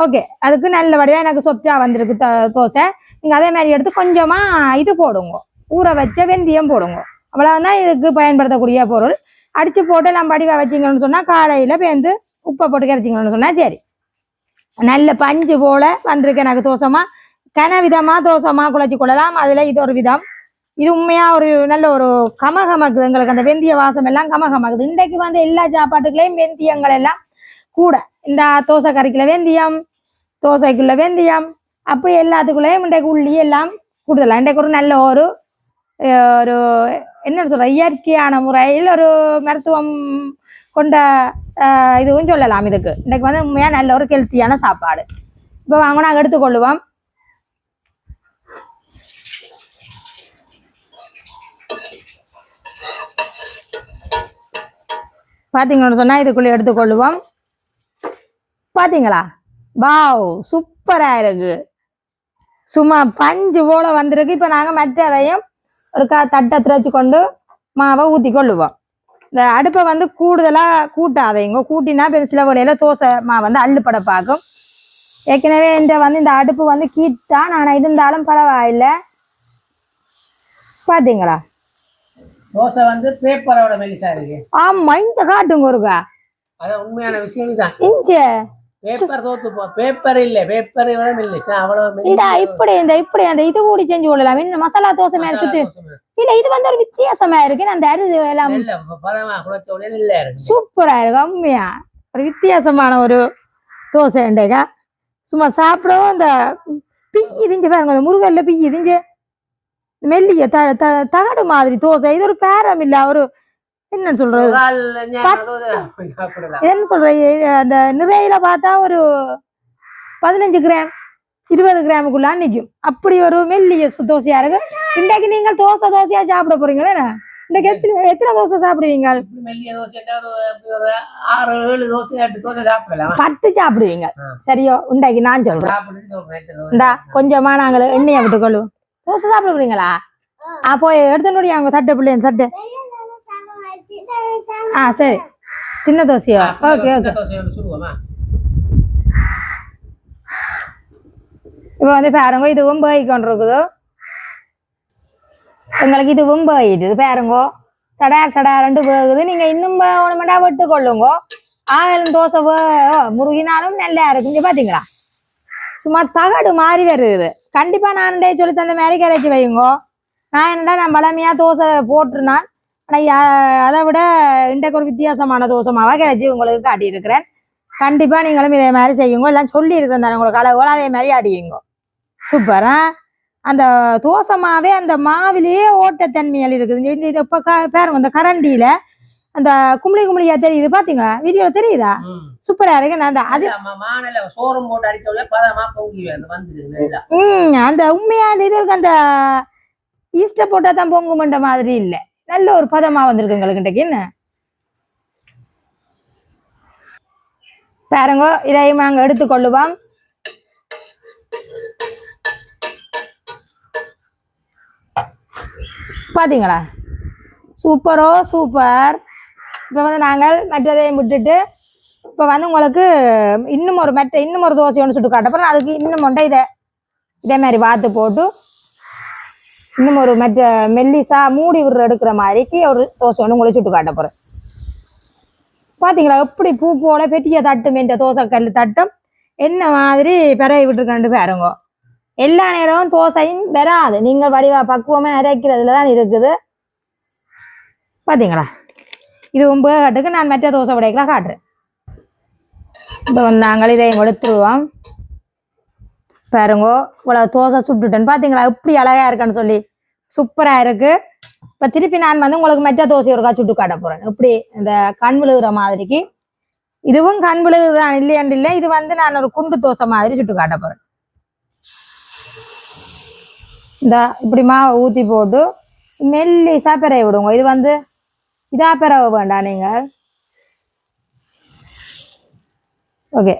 ஓகே, அதுக்கு நல்ல வடிவாக எனக்கு சொப்டா வந்திருக்கு தோசை. நீங்கள் அதே மாதிரி எடுத்து கொஞ்சமாக இது போடுங்க, ஊற வச்ச வெந்தயம் போடுங்க. அவ்வளோதான் இதுக்கு பயன்படுத்தக்கூடிய பொருள். அடித்து போட்டு நம்ம வடிவாக வச்சிங்கன்னு சொன்னால் காலையில் பேருந்து உப்பை போட்டு கரைச்சிங்கன்னு சொன்னால் சரி. நல்ல பஞ்சு போல் வந்திருக்கு எனக்கு தோசைமா. கன விதமாக தோசைமா குழச்சி கொள்ளலாம். அதில் இது ஒரு விதம். இது உண்மையா ஒரு நல்ல ஒரு கமகமக்குது. எங்களுக்கு அந்த வெந்தய வாசம் எல்லாம் கமகமக்குது. இன்றைக்கு வந்து எல்லா சாப்பாட்டுக்குள்ளேயும் வெந்தயங்கள் எல்லாம் கூட. இந்த தோசை கறிக்குள்ள வெந்தயம், தோசைக்குள்ள வெந்தயம், அப்படி எல்லாத்துக்குள்ளேயும் இன்றைக்கு உள்ளி எல்லாம் கூடுதலாம். இன்றைக்கு ஒரு நல்ல ஒரு ஒரு என்ன சொல்ற இயற்கையான முறையில் ஒரு மருத்துவம் கொண்ட இதுவும் சொல்லலாம். இதுக்கு இன்றைக்கு வந்து உண்மையா நல்ல ஒரு ஹெல்த்தியான சாப்பாடு. இப்போ வாங்க நாங்கள் எடுத்துக்கொள்ளுவோம். பார்த்தீங்கன்னு சொன்னால் இதுக்குள்ளே எடுத்துக்கொள்ளுவோம். பார்த்தீங்களா, வாவ் சூப்பராக இருக்கு. சும்மா பஞ்சு போல வந்திருக்கு. இப்போ நாங்கள் மற்றதையும் ஒரு தட்டை திரைச்சி கொண்டு மாவை ஊற்றி கொள்ளுவோம். இந்த அடுப்பை வந்து கூடுதலாக கூட்டாதைங்க. கூட்டினா இப்போ சில வழியில் தோசை மாவு வந்து அள்ளுப்பட பார்க்கும். ஏற்கனவே இந்த அடுப்பு வந்து கீட்டா நான் இருந்தாலும் பரவாயில்லை. பார்த்தீங்களா, தோசை வந்து பேப்பரோட மெலிசா இருக்கு. ஆமா, இங்க காட்டுங்க ஒருக்கா. அதான் உண்மையான விஷயம் தான். இங்க பேப்பர் தோத்து பேப்பர் இல்ல, பேப்பர் மெலிசா அவ்வளவு. இப்படி அந்த இது கூடி செஞ்சு கொள்ளலாம். இன்னும் மசாலா தோசை மேல சுத்தி இல்ல. இது வந்து ஒரு வித்தியாசமா இருக்கு. அந்த அரிசி எல்லாம் சூப்பரா இருக்கு. உண்மையா ஒரு வித்தியாசமான ஒரு தோசை உண்டேக்கா. சும்மா சாப்பிடவும் அந்த பிய்யுதிஞ்ச பாருங்க, அந்த முருகல்ல பிய்யுதிஞ்ச மெல்லிய தகடு மாதிரி தோசை. இது ஒரு பேரம் இல்ல, ஒரு என்ன சொல்றது, என்ன சொல்றது, அந்த நிறையில பார்த்தா ஒரு 15 கிராம் 20 கிராமுக்குள்ள நிற்கும். அப்படி ஒரு மெல்லிய தோசையா இருக்கு. இன்றைக்கு நீங்கள் தோசையா சாப்பிட போறீங்களே. இன்றைக்கு எத்தனை தோசை சாப்பிடுவீங்க? 10 சாப்பிடுவீங்க. சரியோ? இன்றைக்கு நான் சொல்றேன், கொஞ்சமா நாங்கள் எண்ணெயை விட்டுக்கொள்ளுவோம். தோசை சாப்பிட போறீங்களா? போய் எடுத்துனுடைய அவங்க சட்டை பிள்ளைங்க சட்டை. சரி, சின்ன தோசையோ? Okay okay. இப்போ வந்து பாருங்க, இதுவும் பேய் கொண்டிருக்குதோ. எங்களுக்கு இதுவும் பேயிடுது பாருங்கோ. சடார் வேகுது. நீங்க இன்னும் ஒண்ணுமெண்டா விட்டு கொள்ளுங்க. ஆகலும் தோசை முருகினாலும் நல்லா இருக்குங்க. பாத்தீங்களா, சும்மா தகடு மாறி வருது. கண்டிப்பா நான் சொல்லி தந்த மாதிரி கரைச்சி வையுங்கோ. நான் என்னடா நான் பழமையா தோசை போட்டுருந்தான். அதை விட இன்றைக்கு ஒரு வித்தியாசமான தோசை மாவா கரைச்சி உங்களுக்கு காட்டியிருக்கிறேன். கண்டிப்பா நீங்களும் இதே மாதிரி செய்யுங்க. எல்லாம் சொல்லி இருக்கிறேன் தானே உங்களுக்கு அளவுகள், அதே மாதிரி அடியுங்க. சூப்பரா அந்த தோசை மாவே அந்த மாவிலேயே ஓட்டத்தன்மையில் இருக்குது. இப்ப பாருங்க, இந்த கரண்டியில அந்த கும்பளியா தெரியுது. பாத்தீங்களா, வீடியோல தெரியுதா? சூப்பரா இருக்கு. நான் அது அந்த உண்மையா அந்த இது இருக்கு. அந்த ஈஸ்ட போட்டா தான் பொங்குமண்ட மாதிரி இல்ல, நல்ல ஒரு பதமா வந்திருக்கு எங்களுக்கு இன்றைக்கு. என்ன பாருங்க, இதையும் நாங்க எடுத்துக்கொள்ளுவோம். பாத்தீங்களா, சூப்பரோ சூப்பர். இப்போ வந்து நாங்கள் மற்றதையும் விட்டுட்டு இப்போ வந்து உங்களுக்கு இன்னும் ஒரு தோசை ஒன்று சுட்டு காட்டப்போறோம். அதுக்கு இன்னும் ஒன்றை இதே மாதிரி வாத்து போட்டு இன்னும் ஒரு மெல்லிசா மூடி விடுற எடுக்கிற மாதிரிக்கு ஒரு தோசை ஒன்று உங்களுக்கு சுட்டு காட்ட போறேன். பாத்தீங்களா, எப்படி பூ போல பெட்டிய தட்டும் இந்த தோசை கல் தட்டும் என்ன மாதிரி பெறவை விட்டுருக்கேன் பாருங்க. எல்லா நேரமும் தோசையும் பெறாது. நீங்கள் வடிவா பக்குவமே அரைக்கிறதுல தான் இருக்குது. பாத்தீங்களா, இது 9 கட்டுக்கு நான் மற்ற தோசை விடைக்கல காட்டுறேன். இப்போ நாங்கள் இதையும் எடுத்துருவோம். பாருங்கோ, இவ்வளவு தோசை சுட்டுட்டேன். பாத்தீங்களா எப்படி அழகா இருக்குன்னு சொல்லி, சூப்பரா இருக்கு. இப்ப திருப்பி நான் வந்து உங்களுக்கு மற்ற தோசை ஒருக்கா சுட்டு காட்ட போறேன். எப்படி இந்த கண் விழுகிற மாதிரிக்கு. இதுவும் கண் விழுகுதான் இல்லையாண்டு இல்லை. இது வந்து நான் ஒரு குண்டு தோசை மாதிரி சுட்டு காட்ட போறேன். இந்த இப்படி மாவை ஊத்தி போட்டு மெல்லிசா பெறைய விடுங்க. இது வந்து இதா பெறவ வேண்டாம் நீங்க. ஓகே,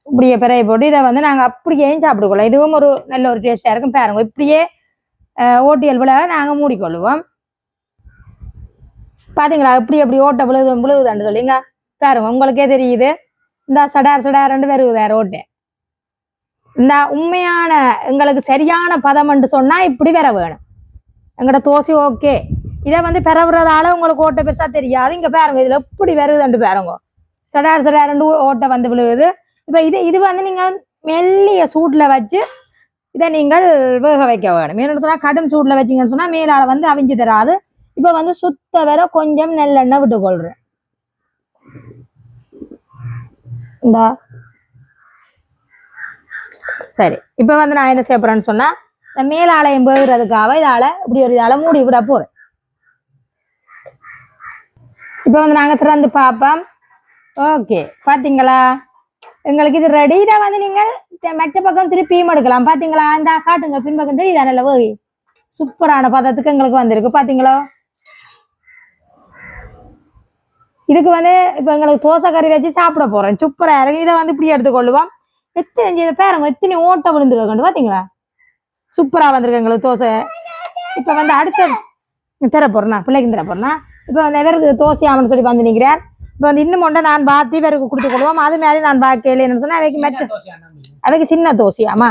இப்படியே பெறைய போட்டு இதை வந்து நாங்கள் அப்படியே சாப்பிட்டுக்கொள்ளலாம். இதுவும் ஒரு நல்ல ஒரு டேஸ்டா இருக்கும். பாருங்க, இப்படியே ஓட்டியல் விழா நாங்கள் மூடிக்கொள்ளுவோம். பாத்தீங்களா, எப்படி ஓட்ட விழுகுதான்னு சொல்லிங்க. பாருங்க, உங்களுக்கே தெரியுது. இந்த சடார் வருகுதா ரோட்டு. இந்த உண்மையான எங்களுக்கு சரியான பதம்னு சொன்னா இப்படி வர வேணும். எங்கட தோசை ஓகே. இதை வந்து பெறவுறதால உங்களுக்கு ஓட்ட பெருசா தெரியாது. இங்க பாருங்க, இதுல எப்படி வருதுன்னு பாருங்க. சடார் ஓட்டை வந்து விழுகுது. இப்ப இது வந்து நீங்க மெல்லிய சூட்ல வச்சு இதை நீங்கள் வேக வைக்க வேணும். என்னென்னு சொன்னால் கடும் சூடில் வச்சிங்கன்னு சொன்னால் மேலால வந்து அவிஞ்சு தராது. இப்போ வந்து சுத்த வர கொஞ்சம் நல்லெண்ணெய் விட்டுக்கொள்கிறேன். இந்தா சரி. இப்போ வந்து நான் என்ன செய்ய போறேன்னு சொன்னா இந்த மேலாலயம் வேகிறதுக்காக இதால இப்படி ஒரு இதால மூடி விட போறேன். இப்போ வந்து நாங்க திறந்து பார்ப்போம். ஓகே, பாத்தீங்களா எங்களுக்கு இது ரெடி. இதை வந்து நீங்கள் மற்ற பக்கம் திருப்பியும் எடுக்கலாம். பாத்தீங்களா, இந்த காட்டுங்க பின்பக்கம் தெரியுதா நல்ல வேகி சூப்பரான பதத்துக்கு எங்களுக்கு வந்திருக்கு. பாத்தீங்களோ, இதுக்கு வந்து இப்போ எங்களுக்கு தோசை கறி வச்சு சாப்பிட போறேன். சூப்பரா இருக்கு. இதை வந்து இப்படி எடுத்துக்கொள்ளுவோம். எத்தனை பேருங்க எத்தனை ஓட்ட விழுந்துருக்கண்டு பாத்தீங்களா, சூப்பரா வந்திருக்கு எங்களுக்கு தோசை. இப்ப வந்து அடுத்த தர போறேன்னா பிள்ளைக்கு தர போறேன்னா இப்ப வந்து எவருக்கு தோசையாமன்னு சொல்லி வந்து நிற்கிறார். இப்ப வந்து இன்னும் ஒன்றை நான் பாத்தி இவருக்கு கொடுத்து கொள்வோம். அது மாதிரி நான் பாக்கல என்ன சொன்னா அவைக்கு மெட்ட அவைக்கு சின்ன தோசையாமா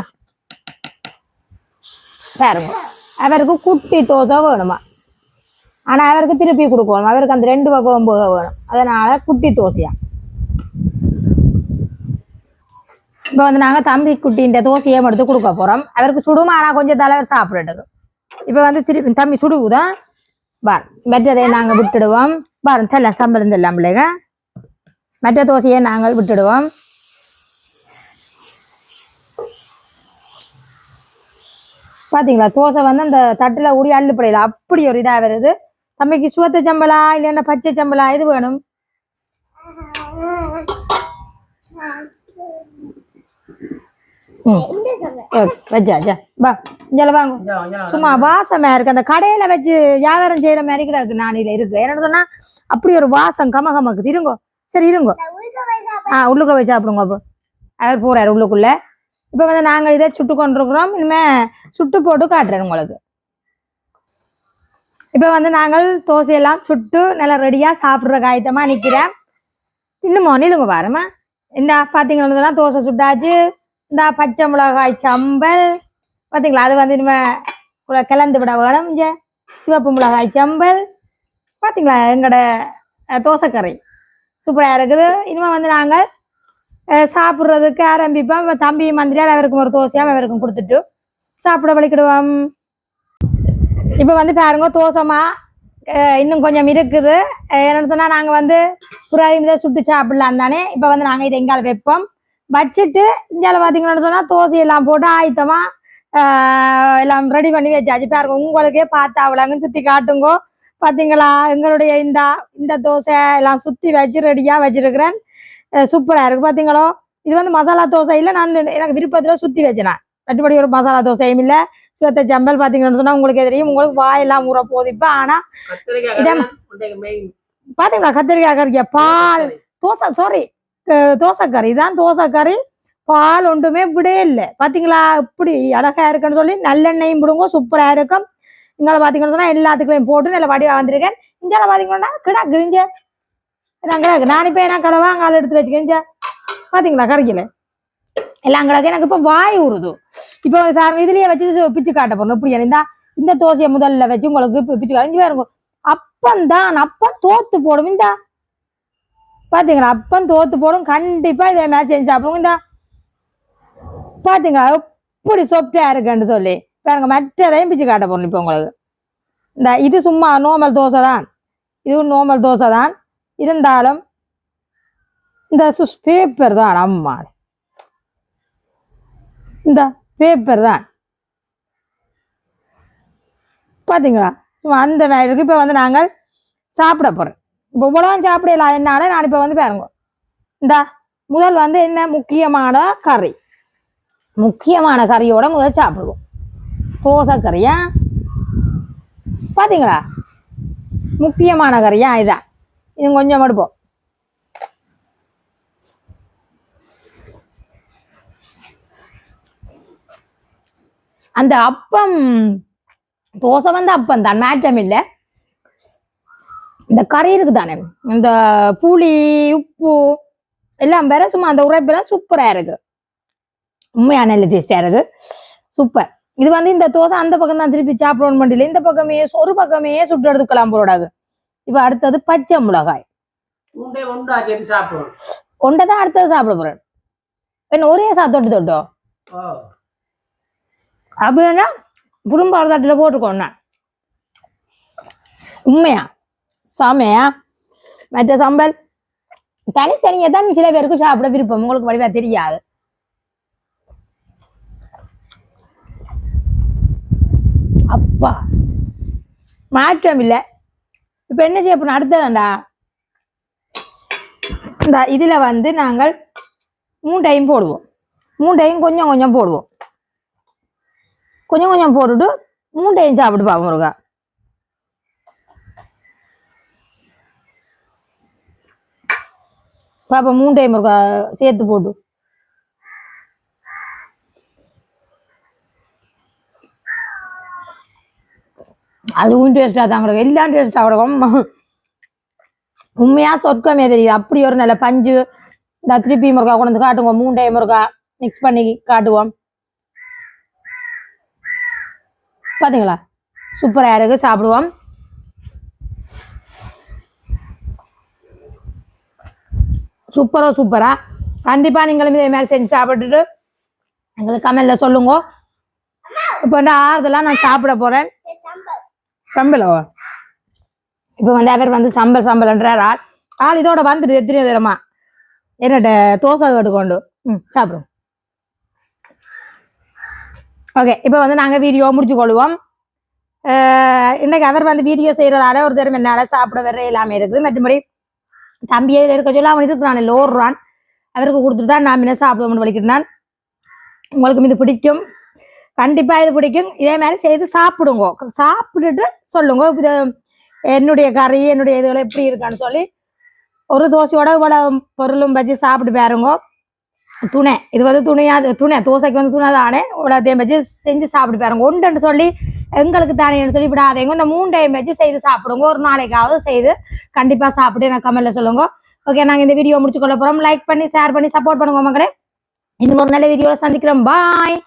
பாருங்க. அவருக்கு குட்டி தோசை வேணுமா, ஆனா அவருக்கு திருப்பி கொடுக்கணும். அவருக்கு அந்த 2 பக்கம் வேணும். அதனால குட்டி தோசையா. இப்போ வந்து நாங்கள் தம்பி குட்டின்ற தோசையை எடுத்து கொடுக்க போகிறோம். அவருக்கு சுடுமா, ஆனால் கொஞ்சம் தலைவர் சாப்பிடுறது. இப்போ வந்து திருப்பி தம்பி சுடுவுதான் பார். மெட்டதை நாங்கள் விட்டுடுவோம். பாருங்க தெல்லாம் சம்பளம் தெல்லாம் பிள்ளைங்க. மெட்ட தோசையை நாங்கள் விட்டுடுவோம். பார்த்தீங்களா, தோசை வந்து அந்த தட்டில் ஊடி அள்ளுப்படையில் அப்படி ஒரு இதாக வருது. தம்பிக்கு சுவத்த சம்பளா இல்லைன்னா பச்சை சம்பளா இது வேணும். சும்மா வாசமா இருக்கு. அந்த கடையில வச்சு வியாபாரம் செய்யற மாதிரி கிடக்கு. நானில இருக்கு என்ன சொன்னா அப்படி ஒரு வாசம் கமகமக்குது. இருங்கோ சரி இருங்கோ. உள்ளுக்குள்ள போய் சாப்பிடுங்க. அப்போ அவர் போறாரு உள்ளுக்குள்ள. இப்ப வந்து நாங்க இதை சுட்டு கொண்டிருக்கிறோம். இனிமே சுட்டு போட்டு காட்டுறேன் உங்களுக்கு. இப்ப வந்து நாங்கள் தோசையெல்லாம் சுட்டு நல்லா ரெடியா சாப்பிடுற காயத்தமா நிக்கிறேன். இன்னுமோ நிலுங்க பாருமா. இந்த பாத்தீங்கன்னா தோசை சுட்டாச்சு. இந்த பச்சை மிளகாய் சம்பல் பார்த்தீங்களா, அது வந்து இனிமே கிளந்து விட வேணும். சிவப்பு மிளகாய் சம்பல் பார்த்தீங்களா, எங்களோட தோசைக்கறி சூப்பராக இருக்குது. இனிமேல் வந்து நாங்கள் சாப்பிட்றதுக்கு ஆரம்பிப்போம். தம்பி மந்திரியால் அவருக்கும் ஒரு தோசையாக அவருக்கும் கொடுத்துட்டு சாப்பிட வலிக்கிடுவோம். இப்போ வந்து பாருங்க தோசைமா இன்னும் கொஞ்சம் இருக்குது. என்னென்னு சொன்னால் நாங்கள் வந்து புறாயும் இதை சுட்டு சாப்பிடலாம் தானே. இப்போ வந்து நாங்கள் இதை எங்கால வைப்போம். வச்சுட்டு இந்தியாவில் பார்த்தீங்கன்னு சொன்னால் தோசையெல்லாம் போட்டு ஆயத்தமா எல்லாம் ரெடி பண்ணி வச்சாச்சு. பாருங்க உங்களுக்கே பார்த்தா அவ்வளோங்கன்னு சுற்றி காட்டுங்கோ. பார்த்தீங்களா, எங்களுடைய இந்த தோசை எல்லாம் சுற்றி வச்சு ரெடியாக வச்சிருக்கிறேன். சூப்பராக இருக்குது. பார்த்தீங்களோ, இது வந்து மசாலா தோசை இல்லை. நான் எனக்கு விருப்பத்தில் சுற்றி வச்சேன். மற்றபடி ஒரு மசாலா தோசையும் இல்லை. சுவத்த சம்பல் பார்த்தீங்கன்னு சொன்னால் உங்களுக்கு தெரியும். உங்களுக்கு வாயெல்லாம் ஊற போகுது. இப்போ ஆனால் பார்த்தீங்களா, கத்திரிக்காய் கறிக்க பால் தோசை சாரி தோசைக்கறி தான். தோசைக்கறி பால் ஒன்றுமே விடே இல்லை. பார்த்தீங்களா இப்படி அழகா இருக்குன்னு சொல்லி நல்லெண்ணெயும் விடுங்க. சூப்பராக இருக்கும். இங்கே பார்த்தீங்கன்னு சொன்னால் எல்லாத்துக்குள்ளையும் போட்டு நல்ல வடிவாக வந்திருக்கேன். இங்கே பார்த்தீங்கன்னா கிடாக்கு இங்கே கிடாக்கு. நான் இப்போ என்ன கடவா அங்கே எடுத்து வச்சுக்கேன். பார்த்தீங்களா கறிக்கல எல்லாம் கிடக்கு. எனக்கு இப்போ வாய் ஊறுது. இப்போ இதுலயே வச்சு பிச்சு காட்ட போறோம். இப்படி இந்த தோசையை முதல்ல வச்சு உங்களுக்கு பிச்சு காட்டி பாருங்க. அப்பந்தான் அப்பம் தோத்து போடும். இந்த பாத்தீங்களா, அப்பம் தோத்து போடும். கண்டிப்பா இதே மாதிரி செஞ்சு சாப்பிடுங்க. இந்த பாத்தீங்களா எப்படி சொப்டா இருக்குன்னு சொல்லி பாருங்க. மற்றதையும் பிச்சு காட்ட போறோம் இப்போ உங்களுக்கு. இந்த இது சும்மா நார்மல் தோசை தான். இதுவும் நார்மல் தோசை தான். இருந்தாலும் இந்த பேப்பர் தான். அம்மா இந்த பேப்பர் தான் பாத்தீங்களா, சும்மா அந்த மாதிரி இருக்கு. இப்போ வந்து நாங்கள் சாப்பிட போறோம். இப்போ இவ்வளவு சாப்பிடலாம். என்னால நான் இப்போ வந்து பாருங்க. இந்த முதல் வந்து என்ன முக்கியமான கறி, முக்கியமான கறியோட முதல் சாப்பிடுவோம். தோசை கறியா பாத்தீங்களா, முக்கியமான கறியா இதான். இது கொஞ்சம் எடுப்போம். அந்த அப்பம் தோசை வந்து அப்பம் தான், மாற்றம் இல்லை. இந்த கறி இருக்கு தானே, இந்த புளி உப்பு எல்லாம் வேற சும்மா அந்த உரைப்பெல்லாம் சூப்பராக இருக்கு. உண்மையான நல்ல டேஸ்டாக இருக்கு. சூப்பர். இது வந்து இந்த தோசை அந்த பக்கம் தான் திருப்பி சாப்பிடணும் பண்ணல. இந்த பக்கமே ஒரு பக்கமே சுட்டு எடுத்துக்கலாம் போடாது. இப்போ அடுத்தது பச்சை மிளகாய் ஒன்றை தான் அடுத்தது சாப்பிட போறேன். என்ன ஒரே தொட்டு தொட்டோ அப்படின்னா குடும்ப ஒரு தட்டில் போட்டுக்கோண்ணா உண்மையா சாமையா மற்ற சம்பல் தனித்தனியாக தான் சில பேருக்கு சாப்பிட விருப்பம் உங்களுக்கு வடிவா தெரியாது. அப்பா மாற்றம் இல்லை. இப்போ என்ன செய்ய போன அடுத்ததாண்டா இந்த இதில் வந்து நாங்கள் 3 டைம் போடுவோம். 3 டைம் கொஞ்சம் கொஞ்சம் போடுவோம். கொஞ்சம் கொஞ்சம் போட்டுட்டு 3 டைம் சாப்பிட்டு பார்ப்போம் முருகா. பாப்பா 3 டைம் முருகா சேர்த்து போட்டு அதுவும் டேஸ்டா தாங்க எல்லாம் டேஸ்டா கிடக்கும். உண்மையா சொர்க்கமே தெரியுது. அப்படி ஒரு நல்ல பஞ்சு இந்த திருப்பி முருகா கொண்டு வந்து காட்டுவோம். 3 டைம் முருகா மிக்ஸ் பண்ணி காட்டுவோம். பாத்தீங்களா சூப்பரா இருக்கு. சாப்பிடுவோம். சூப்பரா கண்டிப்பா நீங்களும் இதே மாதிரி செஞ்சு சாப்பிட்டுட்டு எங்களுக்கு கமெண்ட்ல சொல்லுங்க. இப்போ வந்து ஆறுதெல்லாம் நான் சாப்பிட போறேன். சம்பளோ இப்போ வந்து அவர் வந்து சம்பல்ன்றார். ஆள் இதோட வந்துட்டு எத்தனையோ தரமா என்னட்ட தோசை கட்டுக்கொண்டு சாப்பிடும். ஓகே இப்போ வந்து நாங்கள் வீடியோ முடிச்சு கொள்வோம். இன்னைக்கு அவர் வந்து வீடியோ செய்யறதால ஒரு தரம் என்னால் சாப்பிட வர எல்லாமே இருக்குது. மற்றபடி தம்பியே இருக்க சொல்ல அவன் இருக்கிறான் இல்லை ஓடுறான். அவருக்கு கொடுத்துட்டு தான் நான் என்ன சாப்பிடுவோம்னு வலிக்கிறேன். உங்களுக்கு இது பிடிக்கும், கண்டிப்பா இது பிடிக்கும். இதே மாதிரி செய்து சாப்பிடுங்க. சாப்பிட்டுட்டு சொல்லுங்க இது என்னுடைய கறி என்னுடைய இதுகளை எப்படி இருக்கான்னு சொல்லி. ஒரு தோசையோட இவ்வளோ பொருளும் வச்சு சாப்பிட்டு பாருங்க. துணை இது வந்து துணை தோசைக்கு வந்து துணை தானே இவ்வளோத்தையும் வச்சு செஞ்சு சாப்பிட்டு பாருங்க. ஒன்றுன்னு சொல்லி எங்களுக்கு தானேன்னு சொல்லி விடாதீங்க. இந்த 3 டைம் வச்சு செய்து சாப்பிடுங்க. ஒரு நாளைக்காவது செய்து கண்டிப்பாக சாப்பிட்டு எனக்கு கமெண்ட்ல சொல்லுங்க. ஓகே நாங்கள் இந்த வீடியோ முடிச்சு கொள்ள போகிறோம். லைக் பண்ணி ஷேர் பண்ணி சப்போர்ட் பண்ணுங்க மக்களே. இன்னும் ஒரு நல்ல வீடியோவில் சந்திக்கிறோம். பாய்.